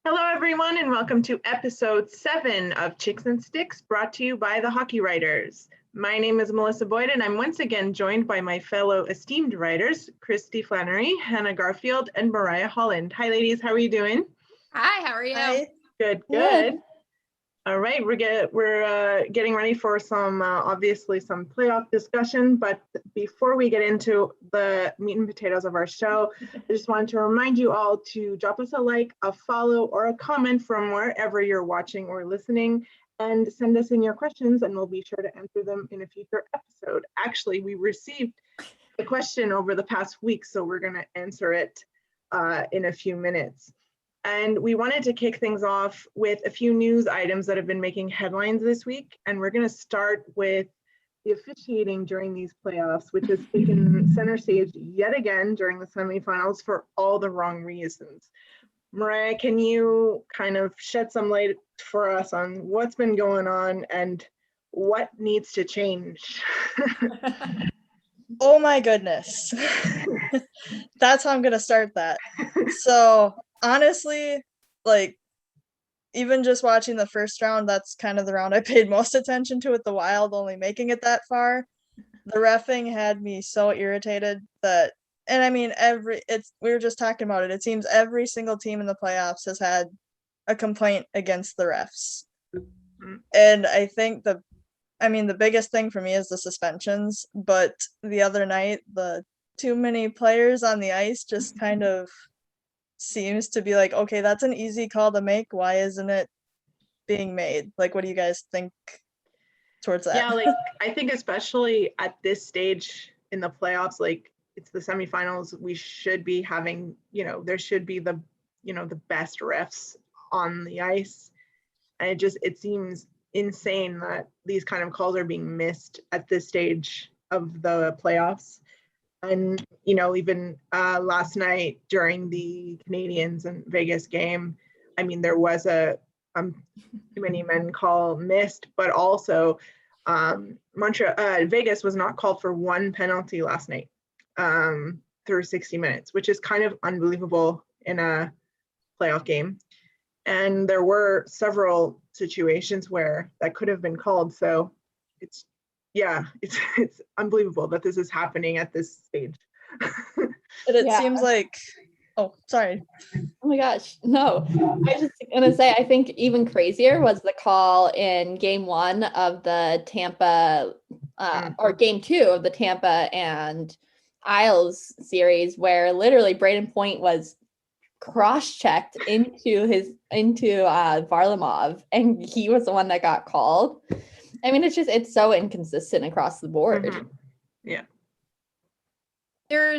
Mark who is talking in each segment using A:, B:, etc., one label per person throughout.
A: Hello, everyone, and welcome to episode 7 of Chicks and Sticks, brought to you by the Hockey Writers. My name is Melissa Boyd, and I'm once again joined by my fellow esteemed writers, Kristy Flannery, Hannah Garfield, and Mariah Holland. Hi, ladies. How are you doing?
B: Hi, how are you?
C: Hi.
A: Good. All right, we're getting ready for some obviously some playoff discussion, but before we get into the meat and potatoes of our show, I just wanted to remind you all to drop us a like, a follow, or a comment from wherever you're watching or listening, and send us in your questions, and we'll be sure to answer them in a future episode. Actually, we received a question over the past week, so we're going to answer it in a few minutes. And we wanted to kick things off with a few news items that have been making headlines this week. And we're going to start with the officiating during these playoffs, which has taken center stage yet again during the semifinals for all the wrong reasons. Mariah, can you kind of shed some light for us on what's been going on and what needs to change?
C: Oh my goodness. That's how I'm going to start that. So honestly, like, even just watching the first round, that's kind of the round I paid most attention to, with the Wild only making it that far. The reffing had me so irritated that, and I mean, we were just talking about it. It seems every single team in the playoffs has had a complaint against the refs. And I think the biggest thing for me is the suspensions, but the other night, the too many players on the ice just kind of seems to be like, okay, that's an easy call to make. Why isn't it being made? Like, what do you guys think towards that?
A: Yeah, like, I think especially at this stage in the playoffs, like, it's the semifinals, we should be having, there should be the best refs on the ice. And it seems insane that these kind of calls are being missed at this stage of the playoffs. And, even last night during the Canadiens and Vegas game, I mean, there was a too many men call missed, but also Vegas was not called for one penalty last night through 60 minutes, which is kind of unbelievable in a playoff game. And there were several situations where that could have been called. So it's unbelievable that this is happening at this stage.
C: But it seems like, oh, sorry.
B: Oh my gosh, no. I was just gonna say, I think even crazier was the call in game 1 of the Tampa, or game 2 of the Tampa and Isles series, where literally Braden Point was cross-checked into Varlamov, and he was the one that got called. I mean, it's so inconsistent across the board.
A: Mm-hmm. Yeah.
D: There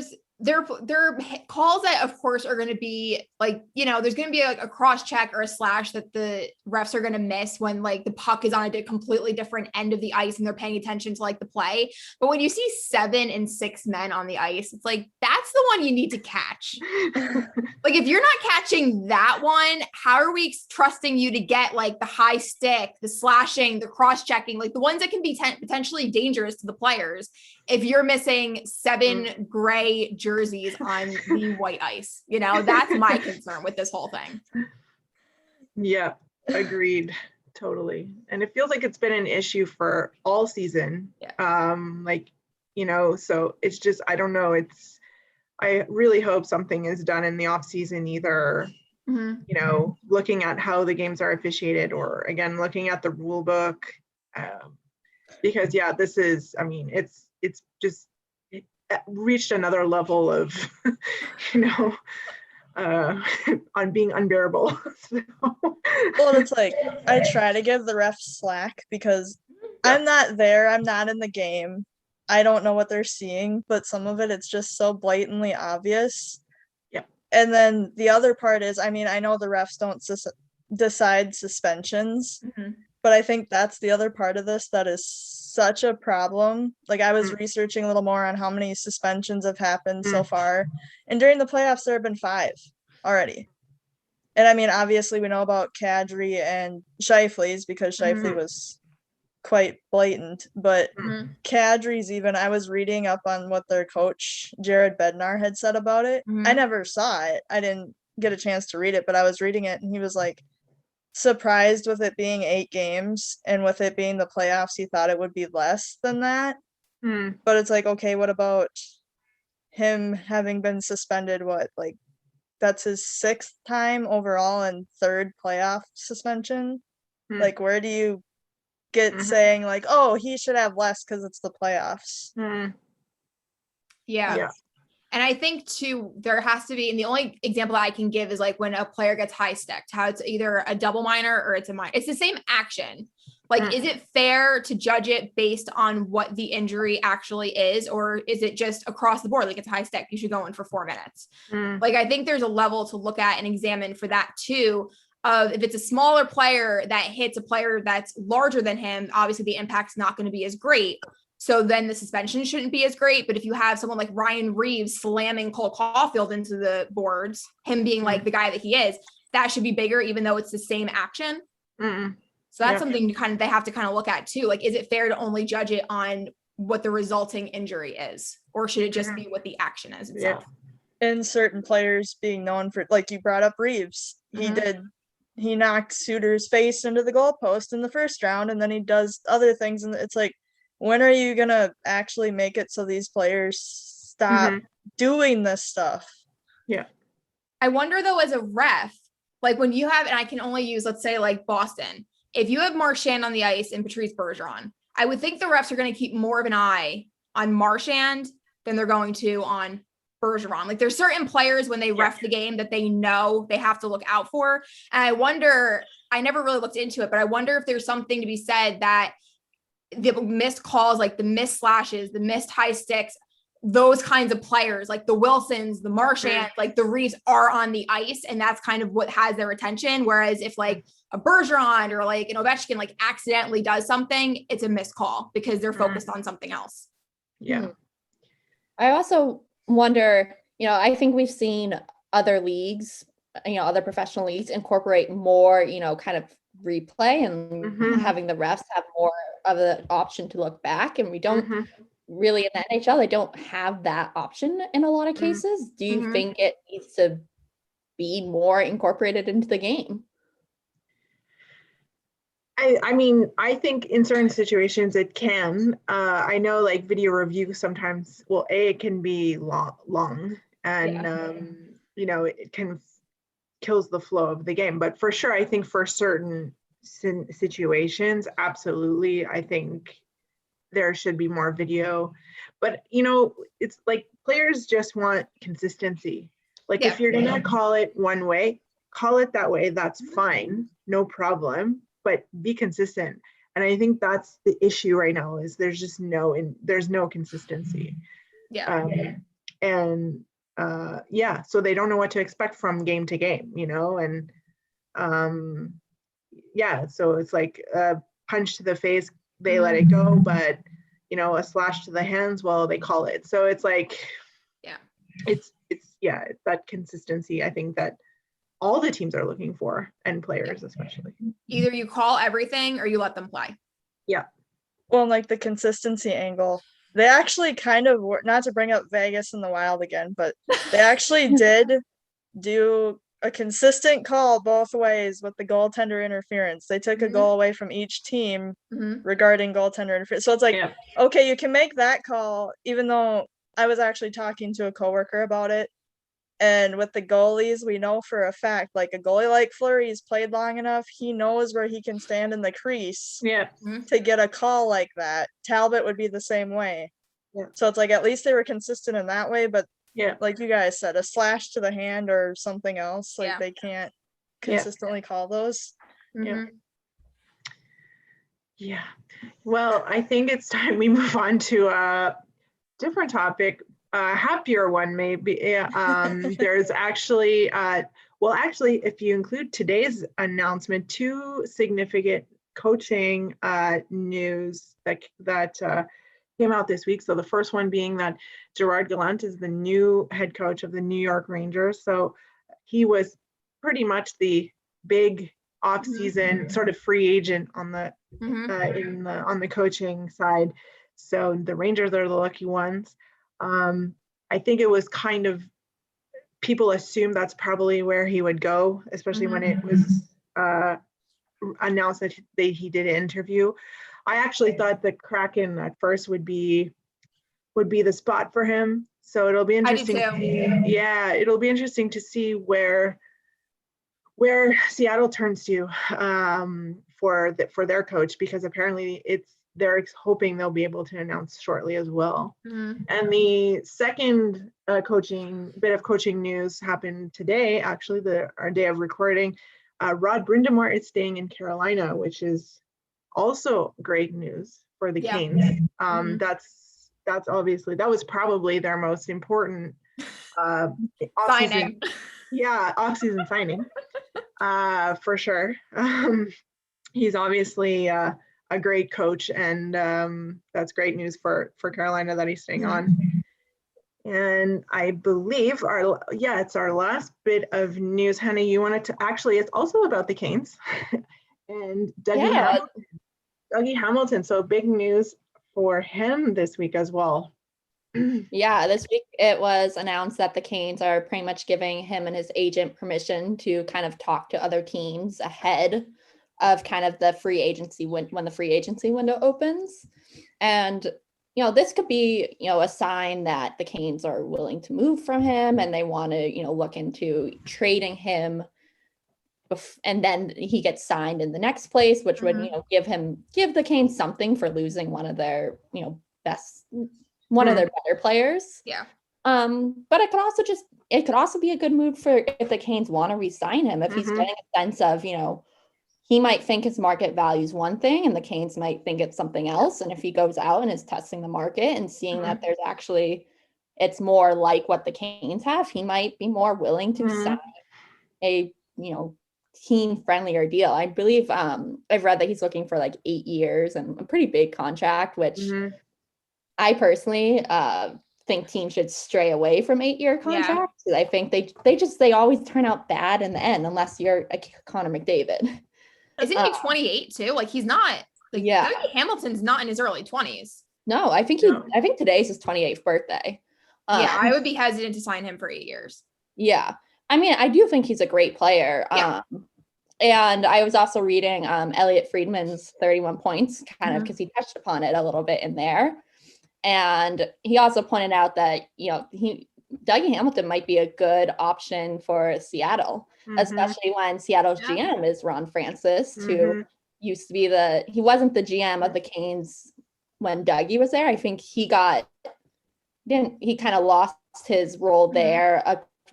D: are calls that, of course, are going to be like, there's going to be a cross check or a slash that the refs are going to miss when, like, the puck is on a completely different end of the ice and they're paying attention to, like, the play. But when you see 7 and 6 men on the ice, it's like, that's the one you need to catch. Like, if you're not catching that one, how are we trusting you to get, like, the high stick, the slashing, the cross checking, like the ones that can be potentially dangerous to the players, if you're missing 7 gray jerseys on the white ice? That's my concern with this whole thing.
A: Yeah, agreed. Totally. And it feels like it's been an issue for all season.
D: Yeah.
A: So it's just, I don't know. I really hope something is done in the off season, either, looking at how the games are officiated, or again, looking at the rule book. Because this is, it's just reached another level of, on being unbearable.
C: Well, it's like, I try to give the refs slack because I'm not there. I'm not in the game. I don't know what they're seeing, but some of it's just so blatantly obvious.
A: Yeah.
C: And then the other part is, I know the refs don't decide suspensions, but I think that's the other part of this that is such a problem. Like, I was researching a little more on how many suspensions have happened so far, and during the playoffs there have been 5 already. And obviously we know about Kadri and Scheifele's, because Scheifele was quite blatant, but Kadri's, even, I was reading up on what their coach Jared Bednar had said about it. I never saw it. I didn't get a chance to read it, but I was reading it and he was like surprised with it being 8 games, and with it being the playoffs, he thought it would be less than that. But it's like, okay, what about him having been suspended? Like that's his 6th time overall and 3rd playoff suspension. Like, where do you get saying like, oh, he should have less because it's the playoffs?
D: Yeah. And I think too, there has to be, and the only example that I can give is like when a player gets high sticked, how it's either a double minor or it's a minor. It's the same action. Like, is it fair to judge it based on what the injury actually is, or is it just across the board? Like, it's a high stick, you should go in for 4 minutes. Like, I think there's a level to look at and examine for that too. Of if it's a smaller player that hits a player that's larger than him, obviously the impact's not going to be as great. So then the suspension shouldn't be as great. But if you have someone like Ryan Reeves slamming Cole Caulfield into the boards, him being like the guy that he is, that should be bigger, even though it's the same action. So that's something they have to kind of look at too. Like, is it fair to only judge it on what the resulting injury is, or should it just be what the action is itself?
C: And certain players being known for, like you brought up Reeves, he knocked Suter's face into the goalpost in the first round, and then he does other things, and it's like, when are you gonna actually make it so these players stop doing this stuff?
D: I wonder though, as a ref, like when you have, and I can only use, let's say like Boston, if you have Marchand on the ice and Patrice Bergeron, I would think the refs are going to keep more of an eye on Marchand than they're going to on Bergeron. Like, there's certain players when they ref the game that they know they have to look out for. And I wonder, I never really looked into it, but I wonder if there's something to be said that the missed calls, like the missed slashes, the missed high sticks, those kinds of players, like the Wilsons, the Marchand, like the Reeves are on the ice, and that's kind of what has their attention. Whereas if like a Bergeron or like an Ovechkin like accidentally does something, it's a missed call because they're focused on something else.
B: I also wonder, I think we've seen other leagues, other professional leagues incorporate more, kind of replay and having the refs have more of the option to look back. And we don't really, in the NHL, they don't have that option in a lot of cases. Do you think it needs to be more incorporated into the game?
A: I mean, I think in certain situations it can. I know like video review sometimes, it can be long and, it can kills the flow of the game. But for sure, I think for certain situations, absolutely, I think there should be more video. But, it's like players just want consistency. Like if you're going to call it one way, call it that way. That's fine. No problem. But be consistent. And I think that's the issue right now is there's just there's no consistency. So they don't know what to expect from game to game, and so it's like a punch to the face, they let it go, but a slash to the hands, they call it. So it's like, it's that consistency, I think, that all the teams are looking for, and players especially.
D: Either you call everything or you let them play.
C: Well, like the consistency angle, they actually kind of, not to bring up Vegas and the Wild again, but they actually did do a consistent call both ways with the goaltender interference. They took a goal away from each team regarding goaltender interference. So it's like, okay, you can make that call, even though I was actually talking to a coworker about it. And with the goalies, we know for a fact, like a goalie like Fleury's played long enough, he knows where he can stand in the crease to get a call like that. Talbot would be the same way. So it's like, at least they were consistent in that way, but like you guys said, a slash to the hand or something else, like they can't consistently call those.
A: Well, I think it's time we move on to a different topic. Happier one maybe. There's actually, if you include today's announcement, 2 significant coaching news that came out this week. So the first one being that Gerard Gallant is the new head coach of the New York Rangers. So he was pretty much the big off-season sort of free agent on the on the coaching side. So the Rangers are the lucky ones. I think it was kind of people assume that's probably where he would go, especially when it was announced that he did an interview. I actually thought the Kraken at first would be the spot for him. So it'll be interesting. Yeah, it'll be interesting to see where Seattle turns to for their coach, because apparently they're hoping they'll be able to announce shortly as well. And the second bit of coaching news happened today, actually, our day of recording. Rod Brind'Amour is staying in Carolina, which is also great news for the Canes. That's obviously, that was probably their most important
D: signing.
A: Off-season signing, for sure. He's obviously a great coach, and that's great news for Carolina that he's staying on. And I believe it's our last bit of news. Hannah, you wanted to, actually, it's also about the Canes and Dougie Hamilton. So big news for him this week as well.
B: Yeah, this week it was announced that the Canes are pretty much giving him and his agent permission to kind of talk to other teams ahead of kind of the free agency when the free agency window opens. And, this could be, a sign that the Canes are willing to move from him and they want to, look into trading him. And then he gets signed in the next place, which would, give the Canes something for losing one of their, one of their better players.
D: Yeah.
B: But it could also be a good move for if the Canes want to re-sign him, if he's getting a sense of, he might think his market value is one thing and the Canes might think it's something else. And if he goes out and is testing the market and seeing that there's actually, it's more like what the Canes have, he might be more willing to sign a, team friendlier deal. I believe I've read that he's looking for like 8 years and a pretty big contract, which I personally think teams should stray away from 8-year contracts. I think they always turn out bad in the end, unless you're a Connor McDavid.
D: Isn't he 28 too? Like he's not. Dougie Hamilton's not in his early 20s.
B: No, I think I think today's his 28th birthday.
D: I would be hesitant to sign him for 8 years.
B: Yeah, I mean, I do think he's a great player. And I was also reading Elliot Friedman's 31 points, kind of because he touched upon it a little bit in there. And he also pointed out that, Dougie Hamilton might be a good option for Seattle, especially when Seattle's GM is Ron Francis, who used to be he wasn't the GM of the Canes when Dougie was there. I think he kind of lost his role there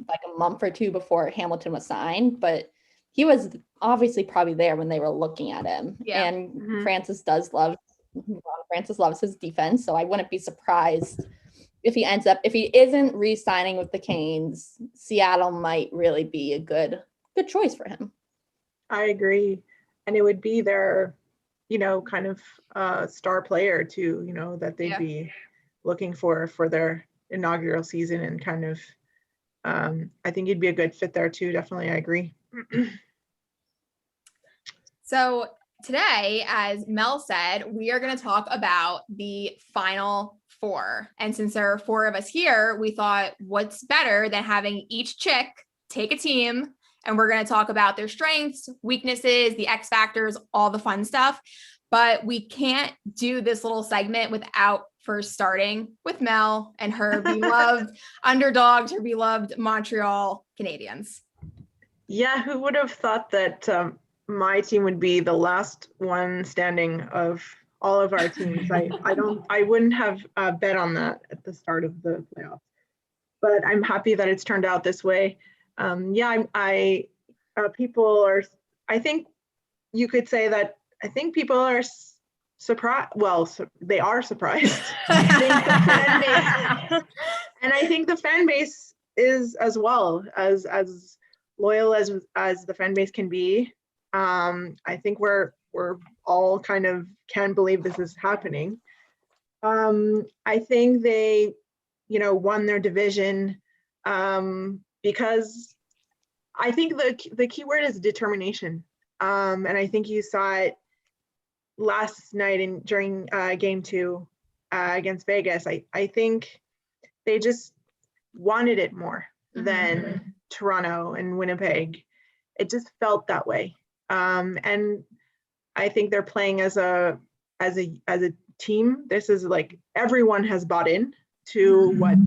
B: like a month or two before Hamilton was signed, but he was obviously probably there when they were looking at him. Yeah. And Francis loves his defense, so I wouldn't be surprised if he isn't re-signing with the Canes. Seattle might really be a good choice for him.
A: I agree. And it would be their, kind of star player too, that they'd be looking for their inaugural season, and kind of, I think he'd be a good fit there too. Definitely. I agree.
D: So today, as Mel said, we are going to talk about the Final Four. And since there are 4 of us here, we thought what's better than having each chick take a team, and we're going to talk about their strengths, weaknesses, the X factors, all the fun stuff. But we can't do this little segment without first starting with Mel and her beloved underdogs, her beloved Montreal Canadiens.
A: Yeah, who would have thought that my team would be the last one standing of all of our teams? I wouldn't have bet on that at the start of the playoffs, but I'm happy that it's turned out this way. People are, I think you could say that, I think people are surprised. Well, they are surprised. And I think the fan base is as well, as loyal as the fan base can be. I think we're all kind of can't believe this is happening. I think they, won their division because I think the key word is determination. And I think you saw it last night during game 2 against Vegas. I think they just wanted it more. than Toronto and Winnipeg. It just felt that way. And I think they're playing as a team. This is like everyone has bought in to what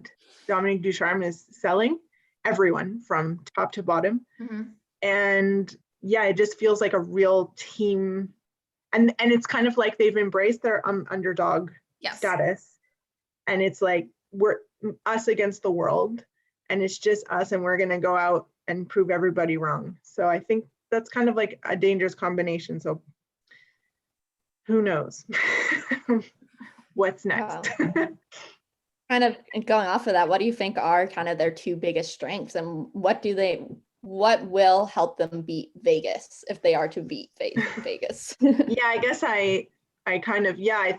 A: Dominique Ducharme is selling. Everyone from top to bottom. And yeah, it just feels like a real team. And it's kind of like they've embraced their underdog status. And it's like we're us against the world. And it's just us, and we're going to go out and prove everybody wrong. So I think that's kind of like a dangerous combination. So who knows what's next?
B: Wow. Kind of going off of that, what do you think are kind of their two biggest strengths, and what will help them beat Vegas if they are to beat Vegas?
A: Yeah, I guess I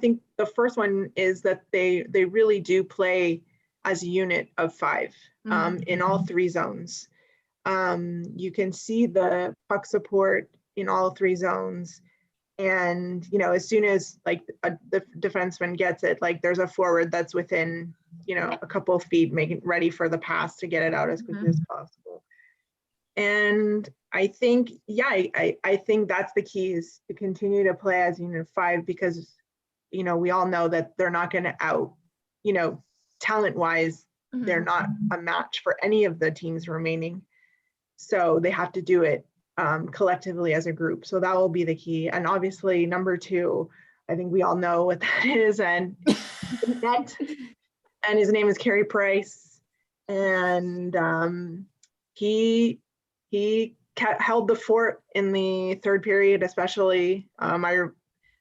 A: think the first one is that they really do play as a unit of five in all three zones. You can see the puck support in all three zones. And, as soon as like the defenseman gets it, like there's a forward that's within, a couple of feet, making ready for the pass to get it out as quickly as possible. And I think, I think that's the key, is to continue to play as unit of five, because, we all know that they're not going to out, talent wise, they're not a match for any of the teams remaining. So they have to do it collectively as a group. So that will be the key. And obviously number two, I think we all know what that is, and net, and his name is Carey Price. And he held the fort in the third period, especially. I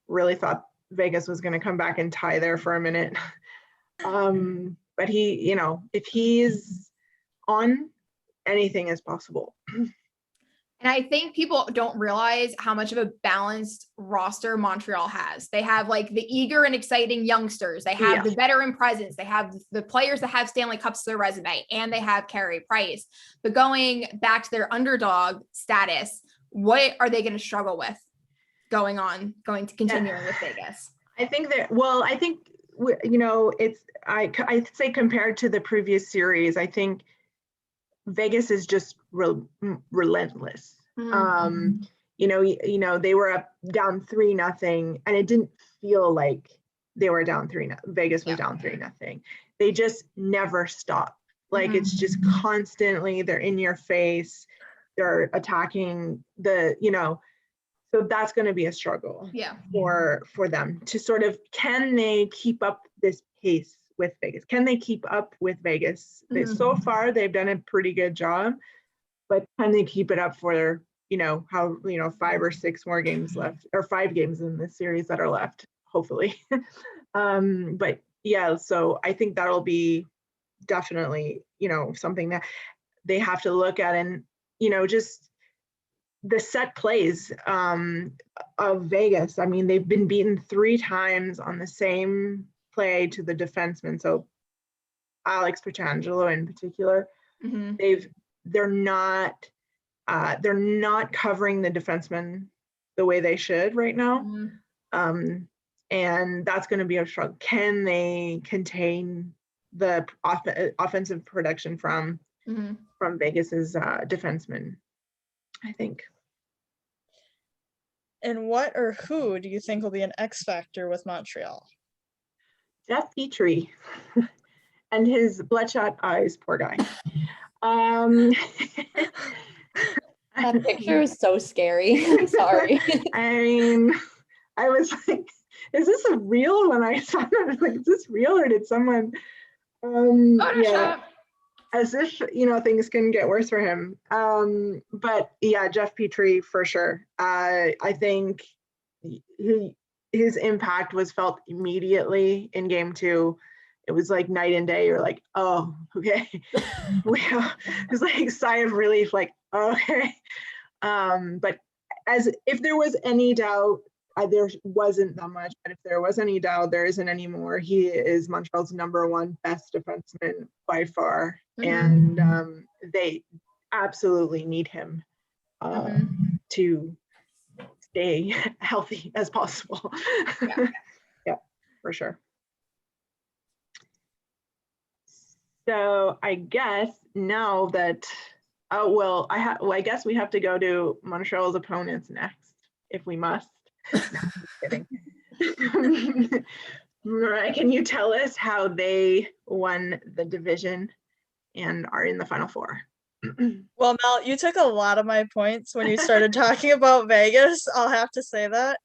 A: really thought Vegas was going to come back and tie there for a minute. But he, if he's on, anything is possible.
D: And I think people don't realize how much of a balanced roster Montreal has. They have like the eager and exciting youngsters. They have the veteran presence. They have the players that have Stanley Cups to their resume, and they have Carey Price. But going back to their underdog status, what are they going to struggle with continuing with Vegas?
A: I think I'd say compared to the previous series, I think Vegas is just relentless. They were up down 3-0, and it didn't feel like they were down 3-0. Vegas was down 3-0. They just never stop. Like it's just constantly, they're in your face, they're attacking so that's going to be a struggle for them to sort of, can they keep up this pace with Vegas? Can they keep up with Vegas? So far, they've done a pretty good job, but can they keep it up for 5 or 6 more games left, or 5 games in this series that are left, hopefully. But yeah, so I think that'll be definitely, something that they have to look at, and, just the set plays of Vegas. I mean, they've been beaten 3 times on the same play to the defenseman. So Alex Pietrangelo in particular, they're not covering the defenseman the way they should right now. And that's going to be a struggle. Can they contain the offensive production from Vegas's defenseman, I think.
C: And what or who do you think will be an X factor with Montreal?
A: Jeff Petrie and his bloodshot eyes, poor guy.
B: That picture is so scary. I'm sorry.
A: I mean, I was like, is this a real? When I saw that, I was like, is this real, or did someone as if things can get worse for him. But yeah, Jeff Petrie for sure. I think his impact was felt immediately in game 2. It was like night and day. You're like, oh, okay. It was like a sigh of relief, like, okay. But as if there was any doubt, there wasn't that much, but if there was any doubt, there isn't anymore. He is Montreal's #1 best defenseman by far. And they absolutely need him to stay healthy as possible. Yeah, for sure. So I guess now that, I guess we have to go to Montreal's opponents next, if we must. No, I'm just kidding. Mariah, can you tell us how they won the division and are in the Final Four?
C: Well, Mel, you took a lot of my points when you started talking about Vegas. I'll have to say that.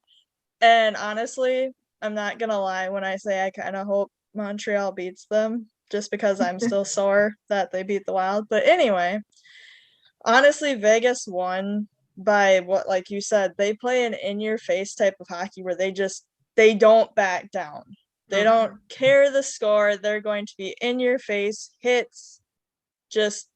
C: And honestly, I'm not gonna lie when I say I kind of hope Montreal beats them, just because I'm still sore that they beat the Wild. But anyway, honestly, Vegas won by what, like you said, they play an in-your-face type of hockey where they don't back down. They don't care the score. They're going to be in your face, hits, just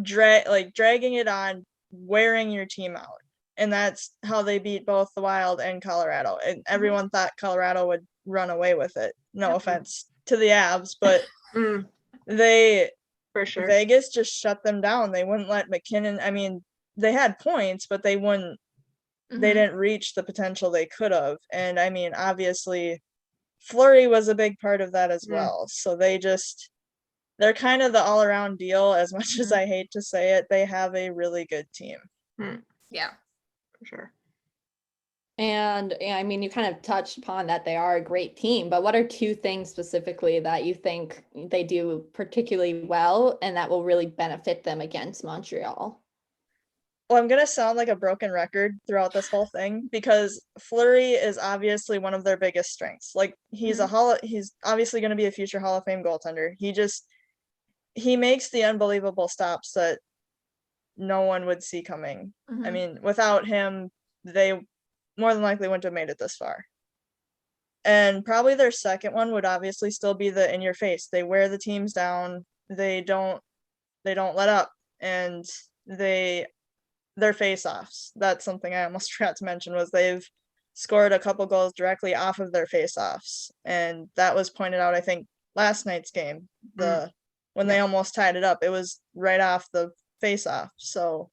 C: dragging it on, wearing your team out. And that's how they beat both the Wild and Colorado. And everyone thought Colorado would run away with it. No offense to the Avs, but
A: for sure,
C: Vegas just shut them down. They wouldn't let McKinnon. I mean, they had points, but they wouldn't. They didn't reach the potential they could have. And I mean, obviously, Fleury was a big part of that as well. So they're kind of the all-around deal. As much as I hate to say it, they have a really good team.
D: Yeah,
A: for sure.
B: And I mean, you kind of touched upon that they are a great team, but what are two things specifically that you think they do particularly well and that will really benefit them against Montreal?
C: Well, I'm going to sound like a broken record throughout this whole thing because Fleury is obviously one of their biggest strengths. Like he's obviously going to be a future Hall of Fame goaltender. He makes the unbelievable stops that no one would see coming. I mean, without him, they more than likely wouldn't have made it this far. And probably their second one would obviously still be the in your face. They wear the teams down. They don't let up, and their face-offs. That's something I almost forgot to mention was they've scored a couple goals directly off of their face-offs. And that was pointed out, I think, last night's game. When they almost tied it up, it was right off the face-off. So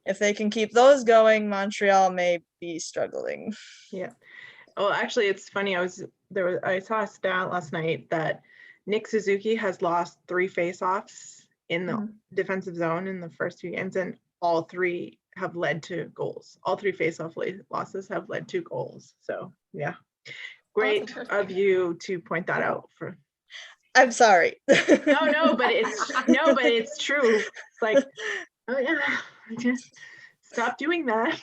C: if they can keep those going, Montreal may be struggling.
A: Yeah. Well, actually, it's funny. I saw a stat last night that Nick Suzuki has lost 3 face-offs in the defensive zone in the first 2 games, and all 3 have led to goals. All 3 face-off losses have led to goals. So yeah, great of you to point that out.
C: I'm sorry.
A: No, but it's true. It's like, oh yeah, just stop doing that.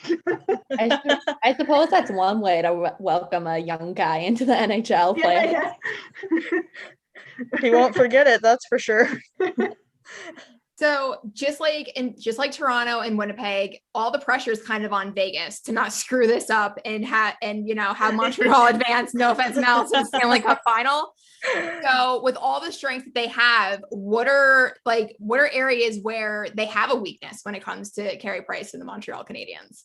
B: I suppose that's one way to welcome a young guy into the NHL play.
A: Yeah.
C: He won't forget it, that's for sure.
D: So just like Toronto and Winnipeg, all the pressure is kind of on Vegas to not screw this up and have Montreal advance. No offense, Mel, to the Stanley Cup final. So with all the strength that they have, what are areas where they have a weakness when it comes to Carey Price and the Montreal Canadiens?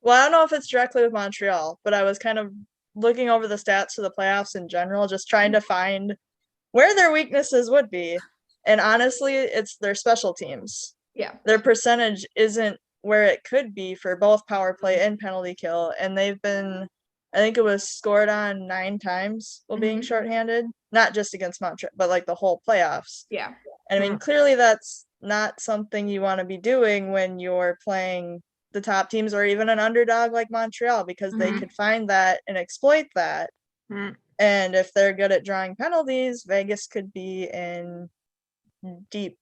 C: Well, I don't know if it's directly with Montreal, but I was kind of looking over the stats for the playoffs in general, just trying to find where their weaknesses would be. And honestly, it's their special teams.
D: Yeah.
C: Their percentage isn't where it could be for both power play and penalty kill. And they've been, I think it was scored on 9 times while being shorthanded. Not just against Montreal, but like the whole playoffs.
D: Yeah.
C: And I mean, clearly that's not something you want to be doing when you're playing the top teams or even an underdog like Montreal, because they could find that and exploit that. And if they're good at drawing penalties, Vegas could be in deep.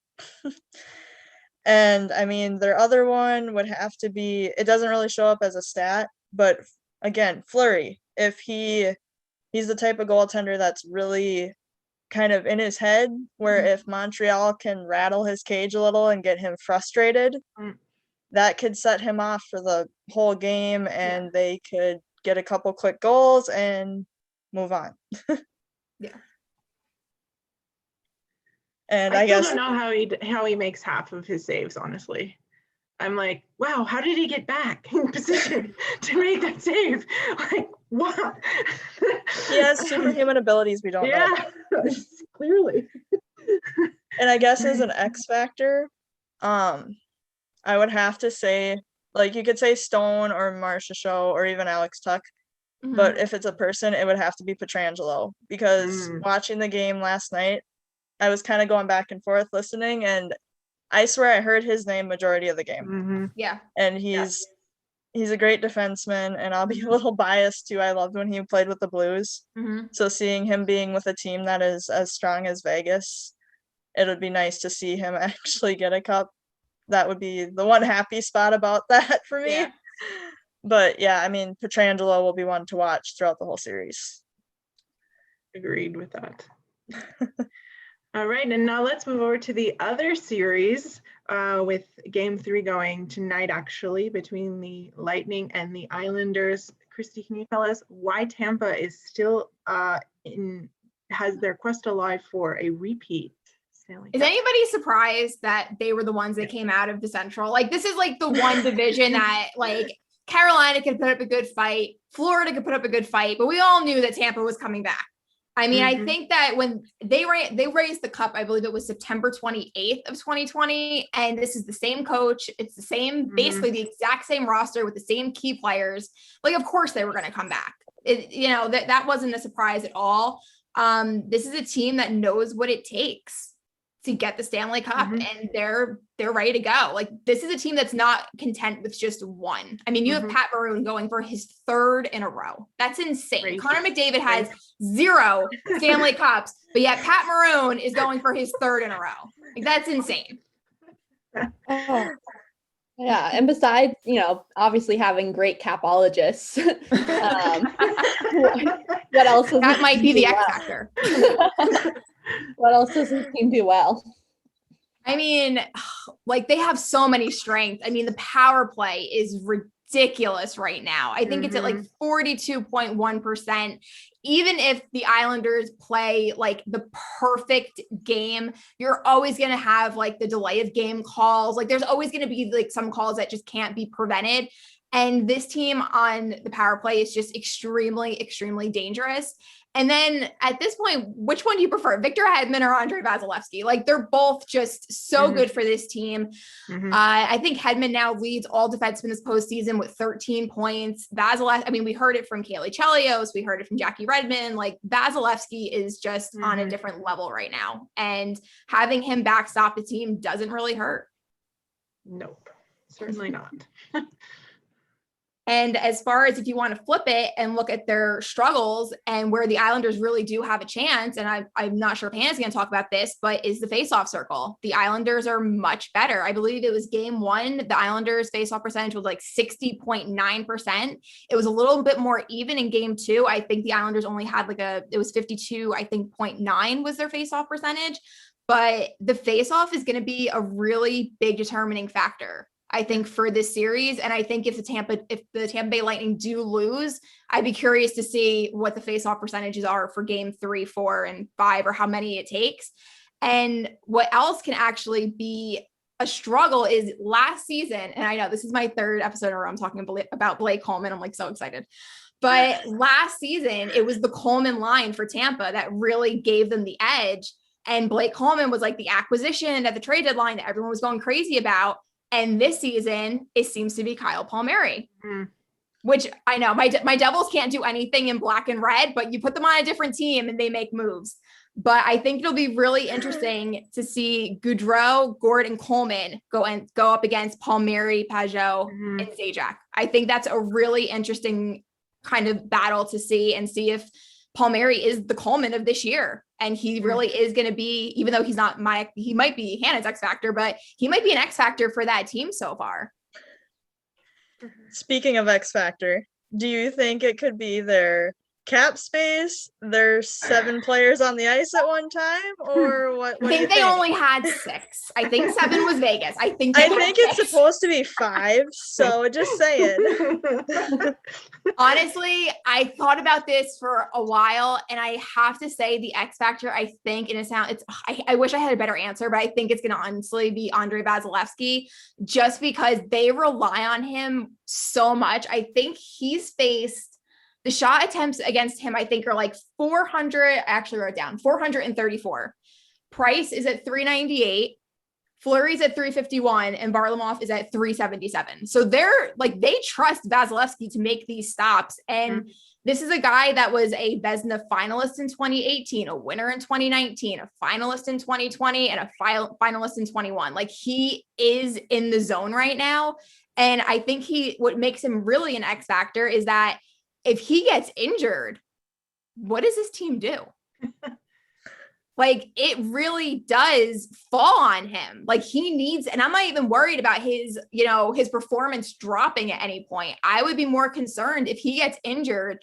C: And I mean, their other one would have to be, it doesn't really show up as a stat, but again, Fleury, if he's the type of goaltender that's really kind of in his head, where if Montreal can rattle his cage a little and get him frustrated, that could set him off for the whole game, and they could get a couple quick goals and move on. And I guess
A: don't know how he makes half of his saves, honestly. I'm like, wow, how did he get back in position to make that save? Like, wow.
C: He has superhuman abilities we don't know about.
A: Clearly.
C: And I guess as an X factor, I would have to say, like, you could say Stone or Marcia Show or even Alex Tuck, but if it's a person, it would have to be Pietrangelo, because watching the game last night, I was kind of going back and forth listening, and I swear I heard his name majority of the game.
A: Mm-hmm.
D: Yeah.
C: And he's a great defenseman, and I'll be a little biased too. I loved when he played with the Blues.
D: Mm-hmm.
C: So seeing him being with a team that is as strong as Vegas, it would be nice to see him actually get a cup. That would be the one happy spot about that for me.
D: Yeah.
C: But yeah, I mean, Pietrangelo will be one to watch throughout the whole series.
A: Agreed with that. All right, and now let's move over to the other series with Game 3 going tonight, actually, between the Lightning and the Islanders. Kristy, can you tell us why Tampa is still has their quest alive for a repeat Stanley Cup?
D: Is anybody surprised that they were the ones that came out of the Central? Like, this is like the one division that like Carolina could put up a good fight, Florida could put up a good fight, but we all knew that Tampa was coming back. I mean, I think that when they raised the cup, I believe it was September 28th of 2020. And this is the same coach. It's the same, basically the exact same roster with the same key players. Like, of course they were going to come back. That wasn't a surprise at all. This is a team that knows what it takes to get the Stanley Cup, and they're ready to go. Like, this is a team that's not content with just one. I mean, you have Pat Maroon going for his 3rd in a row. That's insane.
A: Crazy.
D: Connor McDavid has 0 Stanley Cups, but yet Pat Maroon is going for his 3rd in a row. Like, that's insane.
B: Oh. Yeah, and besides, obviously having great capologists, what else?
D: That might be the X factor.
B: What else does this team do well?
D: I mean, like, they have so many strengths. I mean, the power play is ridiculous right now. I think it's at like 42.1%. Even if the Islanders play like the perfect game, you're always going to have like the delay of game calls. Like, there's always going to be like some calls that just can't be prevented. And this team on the power play is just extremely, extremely dangerous. And then at this point, which one do you prefer, Victor Hedman or Andrei Vasilevsky? Like, they're both just so good for this team. I think Hedman now leads all defensemen this postseason with 13 points. Vasilevsky, I mean, we heard it from Kaylee Chelios. We heard it from Jackie Redmond. Like, Vasilevsky is just on a different level right now. And having him backstop the team doesn't really hurt.
A: Nope, certainly not.
D: And as far as if you want to flip it and look at their struggles and where the Islanders really do have a chance, and I'm not sure if Hannah's going to talk about this, but is the faceoff circle. The Islanders are much better. I believe it was game 1. The Islanders faceoff percentage was like 60.9%. It was a little bit more even in game 2. I think the Islanders only had it was 52, I think 0.9 was their faceoff percentage. But the faceoff is going to be a really big determining factor, I think, for this series. And I think if the Tampa Bay Lightning do lose, I'd be curious to see what the faceoff percentages are for game 3, 4, and 5, or how many it takes. And what else can actually be a struggle is last season. And I know this is my 3rd episode where I'm talking about Blake Coleman. I'm like so excited. But last season, it was the Coleman line for Tampa that really gave them the edge. And Blake Coleman was like the acquisition at the trade deadline that everyone was going crazy about. And this season, it seems to be Kyle Palmieri, which I know my Devils can't do anything in black and red, but you put them on a different team and they make moves. But I think it'll be really interesting to see Gaudreau, Gord, and Coleman go up against Palmieri, Pajot, and Zajac. I think that's a really interesting kind of battle to see, and see if Palmieri is the Coleman of this year. And he really is going to be, even though he might be Hannah's X factor, but he might be an X factor for that team so far.
C: Speaking of X factor, do you think it could be their cap space, there's 7 players on the ice at one time, or what?
D: I think they only had 6. I think 7 was Vegas. I think
C: it's supposed to be 5. So just saying.
D: Honestly, I thought about this for a while, and I have to say the X factor, I think, I wish I had a better answer, but I think it's going to honestly be Andrei Vasilevsky, just because they rely on him so much. I think he's faced the shot attempts against him, I think, are like 400. I actually wrote down 434. Price is at 398. Fleury's at 351 and Varlamov is at 377. So they're like, they trust Vasilevsky to make these stops. And this is a guy that was a Vezina finalist in 2018, a winner in 2019, a finalist in 2020, and a finalist in 21. Like, he is in the zone right now. And I think what makes him really an X factor is that if he gets injured, what does his team do? Like, it really does fall on him. Like, he needs, and I'm not even worried about his performance dropping at any point. I would be more concerned if he gets injured.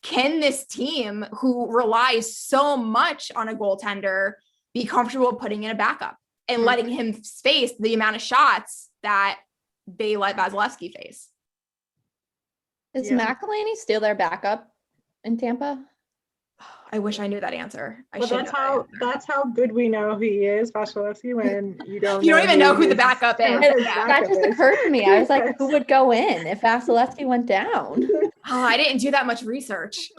D: Can this team, who relies so much on a goaltender, be comfortable putting in a backup and letting him face the amount of shots that they let Vasilevsky face?
B: Is McElhinney still their backup in Tampa?
D: I wish I knew that answer.
A: That's how good we know he is, Vasilevsky, when you don't
D: even know who the backup is.
B: That just occurred to me. I was like, who would go in if Vasilevsky went down?
D: Oh, I didn't do that much research.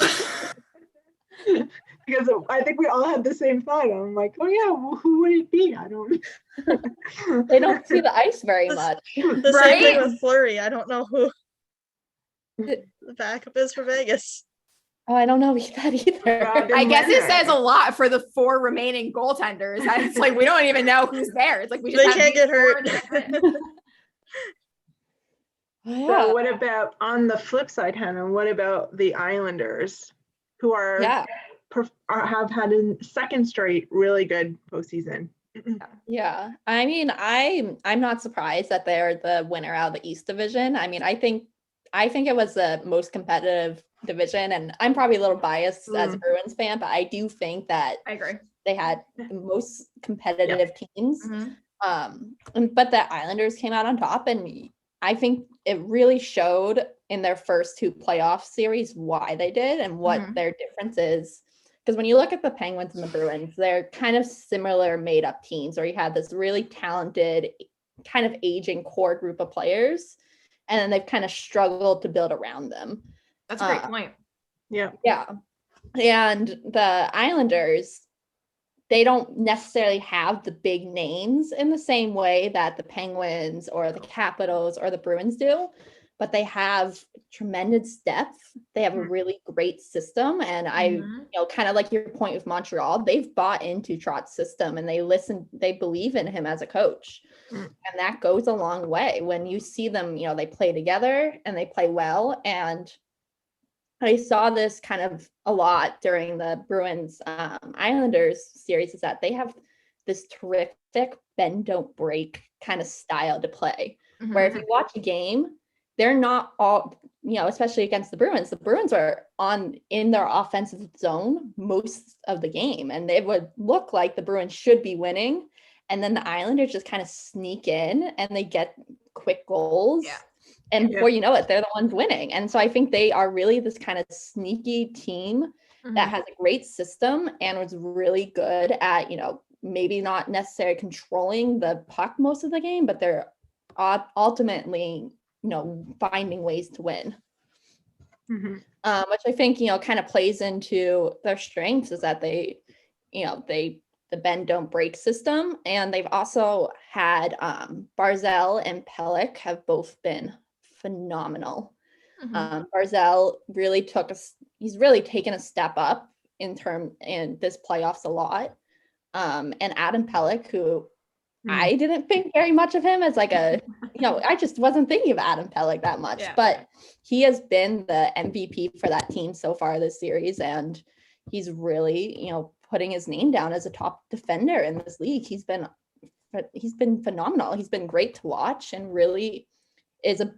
A: Because I think we all had the same thought. I'm like, oh yeah, well, who would it be? I don't.
B: They don't see the ice very much.
C: The same thing with Fleury. I don't know who the backup is for Vegas.
B: Oh, I don't know that either.
D: I guess it says a lot for the 4 remaining goaltenders. It's like, we don't even know who's there. It's like, we just
C: can't get hurt.
A: So what about, on the flip side, Hannah, what about the Islanders, who have had a second straight really good postseason?
B: Yeah. I mean, I'm not surprised that they're the winner out of the East Division. I mean, I think it was the most competitive division, and I'm probably a little biased as a Bruins fan, but I do think that
D: I agree.
B: They had the most competitive teams. But the Islanders came out on top, and I think it really showed in their first 2 playoff series why they did and what their difference is. Because when you look at the Penguins and the Bruins, they're kind of similar made up teams, where you had this really talented, kind of aging core group of players, and then they've kind of struggled to build around them.
D: That's a great point.
A: Yeah.
B: And the Islanders, they don't necessarily have the big names in the same way that the Penguins or the Capitals or the Bruins do, but they have tremendous depth. They have a really great system. And kind of like your point with Montreal, they've bought into Trott's system and they believe in him as a coach. And that goes a long way when you see them, they play together and they play well. And I saw this kind of a lot during the Bruins Islanders series, is that they have this terrific bend, don't break kind of style to play, where if you watch a game, they're not all, especially against the Bruins are in their offensive zone most of the game, and it would look like the Bruins should be winning. And then the Islanders just kind of sneak in and they get quick goals. Yeah. And before you know it, they're the ones winning. And so I think they are really this kind of sneaky team that has a great system and was really good at, maybe not necessarily controlling the puck most of the game, but they're ultimately, finding ways to win. Which I think, kind of plays into their strengths, is that they the bend don't break system. And they've also had Barzal and Pelech have both been phenomenal. Barzal really he's really taken a step up in this playoffs a lot. And Adam Pelech, who I didn't think very much of him as like I just wasn't thinking of Adam Pelech that much, but he has been the MVP for that team so far this series. And he's really, putting his name down as a top defender in this league. He's been phenomenal. He's been great to watch and really is a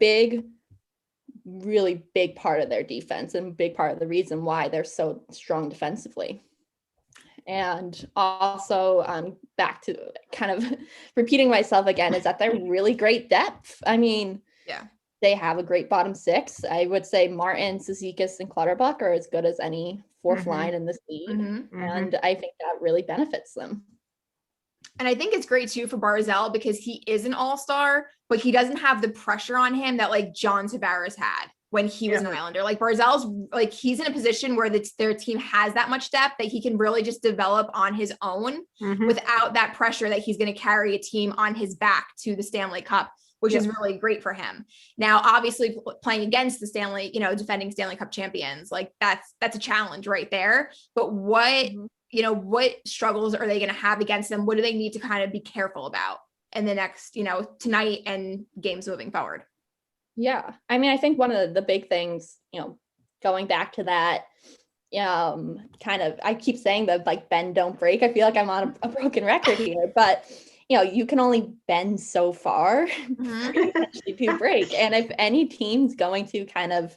B: really big part of their defense and a big part of the reason why they're so strong defensively. And also back to kind of repeating myself again, is that they're really great depth. I mean, they have a great bottom 6. I would say Martin, Cizikas, and Clutterbuck are as good as any fourth line in this league. And I think that really benefits them.
D: And I think it's great too for Barzal because he is an all-star, but he doesn't have the pressure on him that like John Tavares had. when he was an Islander. Like Barzal's, like he's in a position where their team has that much depth that he can really just develop on his own without that pressure that he's going to carry a team on his back to the Stanley Cup, which is really great for him. Now, obviously playing against the defending Stanley Cup champions, like that's a challenge right there. But what struggles are they going to have against them? What do they need to kind of be careful about in the next, tonight and games moving forward?
B: Yeah. I mean, I think one of the big things, going back to that, I keep saying that like bend, don't break. I feel like I'm on a broken record here, but you can only bend so far actually to break. And if any team's going to kind of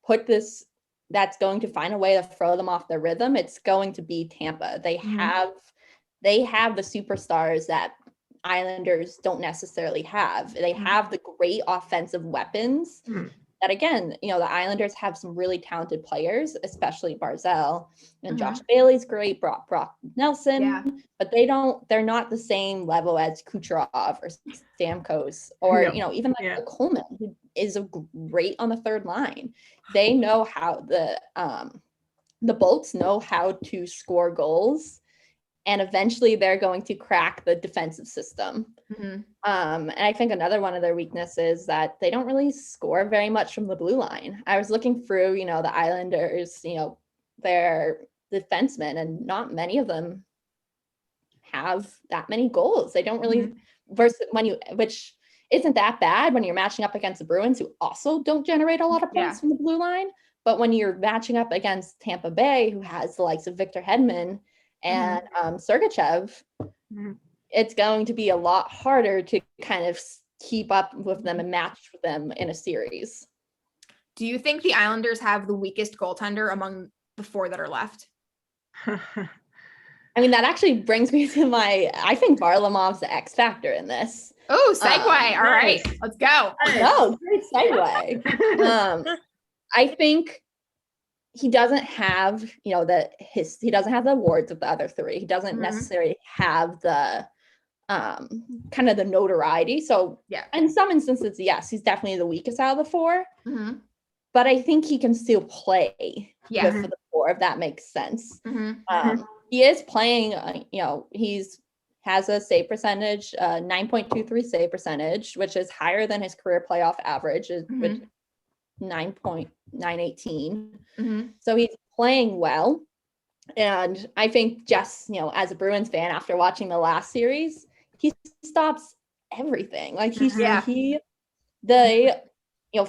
B: put this, that's going to find a way to throw them off their rhythm, it's going to be Tampa. They have the superstars that Islanders don't necessarily have. They have the great offensive weapons that, again, the Islanders have some really talented players, especially Barzal, and Josh Bailey's great, Brock Nelson, but they're not the same level as Kucherov or Stamkos or, even like Coleman, who is great on the third line. They know how the Bolts know how to score goals. And eventually they're going to crack the defensive system. And I think another one of their weaknesses is that they don't really score very much from the blue line. I was looking through, the Islanders, their defensemen, and not many of them have that many goals. They don't really, which isn't that bad when you're matching up against the Bruins, who also don't generate a lot of points from the blue line. But when you're matching up against Tampa Bay, who has the likes of Victor Hedman and Sergachev, it's going to be a lot harder to kind of keep up with them and match with them in a series.
D: Do you think the Islanders have the weakest goaltender among the four that are left?
B: I mean, that actually brings me to I think Varlamov's the X factor in this.
D: Oh, segue. All right, let's go.
B: Oh, great segue. I think he doesn't have, he doesn't have the awards of the other three. He doesn't necessarily have the kind of the notoriety. So in some instances, yes, he's definitely the weakest out of the four. But I think he can still play with the four, if that makes sense. He is playing, has a save percentage, 9.23 save percentage, which is higher than his career playoff average, which 9.918. So he's playing well. And I think just, as a Bruins fan, after watching the last series, he stops everything. Like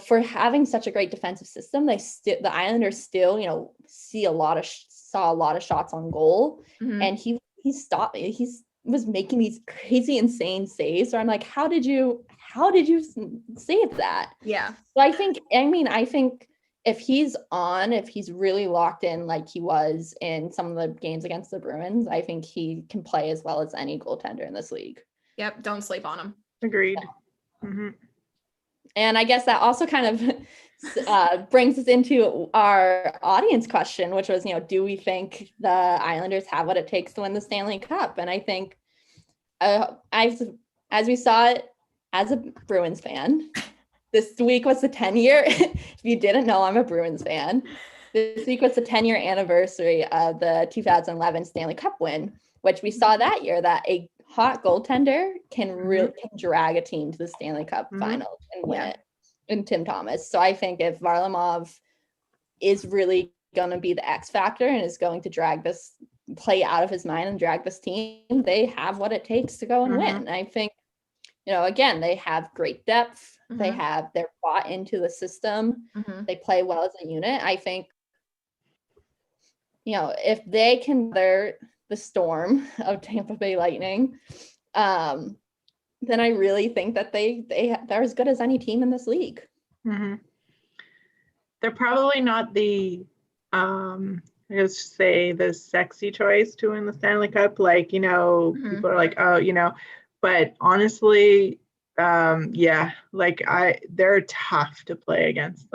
B: for having such a great defensive system, the Islanders still, saw a lot of shots on goal, and he stopped. He was making these crazy, insane saves. So I'm like, how did you save that?
D: Yeah.
B: So I think if he's really locked in like he was in some of the games against the Bruins, I think he can play as well as any goaltender in this league.
D: Yep. Don't sleep on him.
A: Agreed.
B: And I guess that also kind of brings us into our audience question, which was, do we think the Islanders have what it takes to win the Stanley Cup? And I think as we saw it as a Bruins fan, this week was the 10-year. If you didn't know, I'm a Bruins fan. This week was the 10-year anniversary of the 2011 Stanley Cup win, which we saw that year that a hot goaltender can drag a team to the Stanley Cup final and win it in Tim Thomas. So I think if Varlamov is really going to be the X factor and is going to play out of his mind and drag this team, they have what it takes to go and win. I think, again, they have great depth. They're bought into the system. They play well as a unit. I think, if they can weather the storm of Tampa Bay Lightning, then I really think that they're as good as any team in this league.
A: They're probably not the let's say the sexy choice to win the Stanley Cup. Like, people are like, but honestly, they're tough to play against,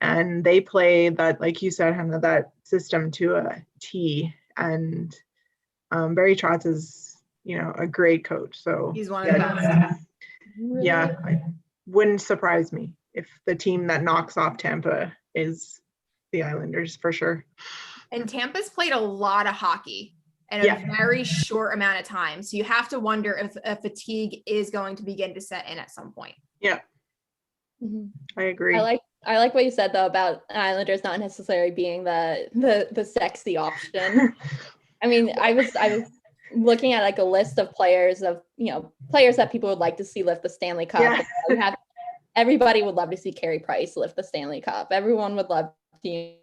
A: and they play that, like you said, Hannah, that system to a T. And Barry Trotz is, a great coach. So
D: he's one of the best.
A: It wouldn't surprise me if the team that knocks off Tampa is the Islanders for sure.
D: And Tampa's played a lot of hockey in a very short amount of time. So you have to wonder if a fatigue is going to begin to set in at some point.
A: Yeah. I agree.
B: I like what you said though about Islanders not necessarily being the sexy option. I mean, I was looking at like a list of players that people would like to see lift the Stanley Cup. Yeah. Everybody would love to see Carey Price lift the Stanley Cup. Everyone would love to,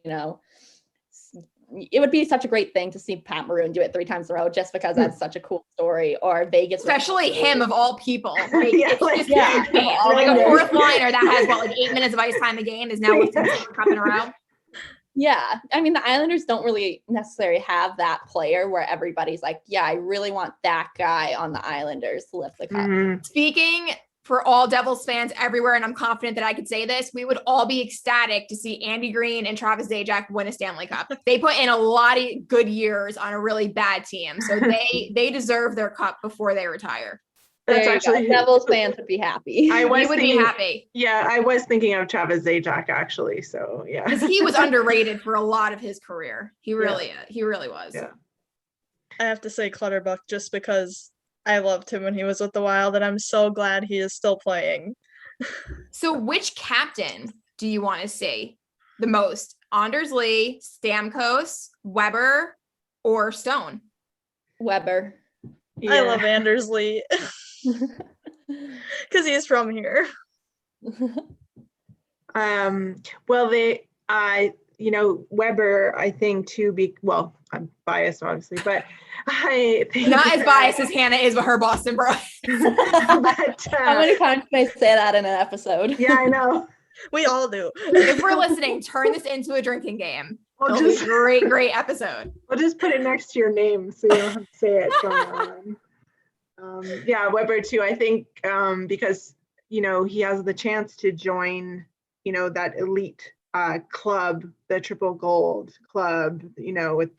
B: it would be such a great thing to see Pat Maroon do it 3 times in a row just because that's such a cool story. Or Vegas,
D: especially him of all people. Like, like a fourth liner that has 8 minutes of ice time a game is now lifting the cup in a row.
B: Yeah, I mean the Islanders don't really necessarily have that player where everybody's like, yeah, I really want that guy on the Islanders to lift the cup.
D: Speaking for all Devils fans everywhere, and I'm confident that I could say this, we would all be ecstatic to see Andy Green and Travis Zajac win a Stanley Cup. They put in a lot of good years on a really bad team, so they deserve their cup before they retire.
B: That's actually Devils fans would be happy.
D: We would be happy.
A: Yeah, I was thinking of Travis Zajac actually. So yeah,
D: because he was underrated for a lot of his career. He really was.
A: Yeah,
C: I have to say Clutterbuck just because I loved him when he was with the Wild, and I'm so glad he is still playing.
D: So, which captain do you want to see the most? Anders Lee, Stamkos, Weber, or Stone?
B: Weber.
C: Yeah. I love Anders Lee because he's from here.
A: Well, Weber, I think I'm biased obviously, but I think
D: not as biased as Hannah is with her Boston Bruins.
B: But, how many times can I say that in an episode?
A: Yeah, I know.
C: We all do.
D: If we're listening, turn this into a drinking game. It'll be a great episode.
A: We'll just put it next to your name so you don't have to say it from on. Yeah, Weber too. I think because he has the chance to join that elite club, the triple gold club, with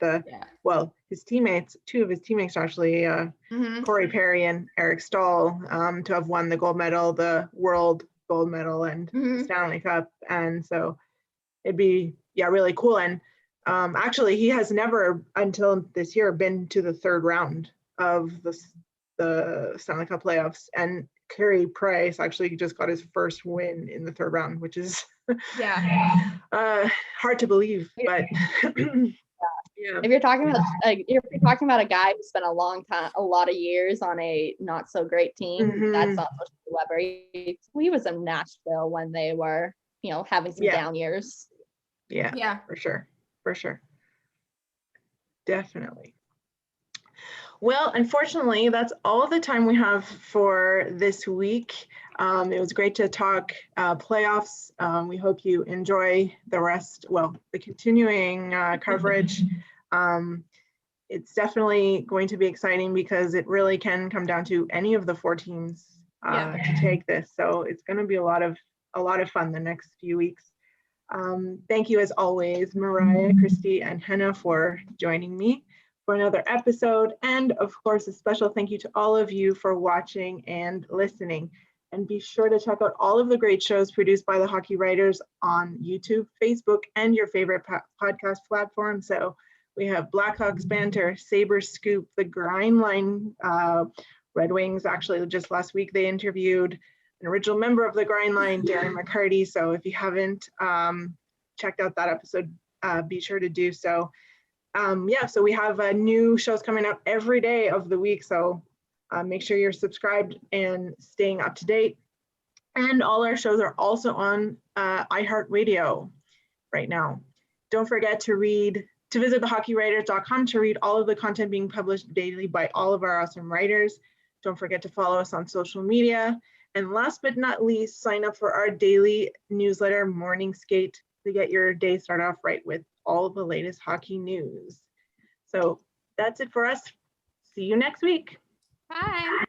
A: his teammates, 2 of his teammates actually, Corey Perry and Eric Stahl, to have won the gold medal, the world gold medal, and the Stanley Cup. And so it'd be really cool. And actually he has never until this year been to the 3rd round of the Stanley Cup playoffs, and Carey Price actually just got his first win in the 3rd round, which is hard to believe, but yeah.
B: If you're talking about a guy who spent a lot of years on a not so great team, that's not supposed to be Weber. He was in Nashville when they were, having some down years.
A: Yeah, for sure. Definitely. Well, unfortunately, that's all the time we have for this week. It was great to talk playoffs. We hope you enjoy the continuing coverage. It's definitely going to be exciting because it really can come down to any of the 4 teams to take this. So it's going to be a lot of fun the next few weeks. Thank you as always, Mariah, Kristy, and Hannah for joining me for another episode. And of course, a special thank you to all of you for watching and listening. And be sure to check out all of the great shows produced by the Hockey Writers on YouTube, Facebook, and your favorite podcast platform. So we have Blackhawks Banter, Sabres Scoop, The Grind Line, Red Wings. Actually, just last week they interviewed an original member of The Grind Line, Darren McCarty. So if you haven't checked out that episode, be sure to do so. So we have new shows coming out every day of the week. So make sure you're subscribed and staying up to date. And all our shows are also on iHeartRadio right now. Don't forget to visit thehockeywriters.com to read all of the content being published daily by all of our awesome writers. Don't forget to follow us on social media. And last but not least, sign up for our daily newsletter, Morning Skate, to get your day started off right with all the latest hockey news. So that's it for us. See you next week.
D: Bye.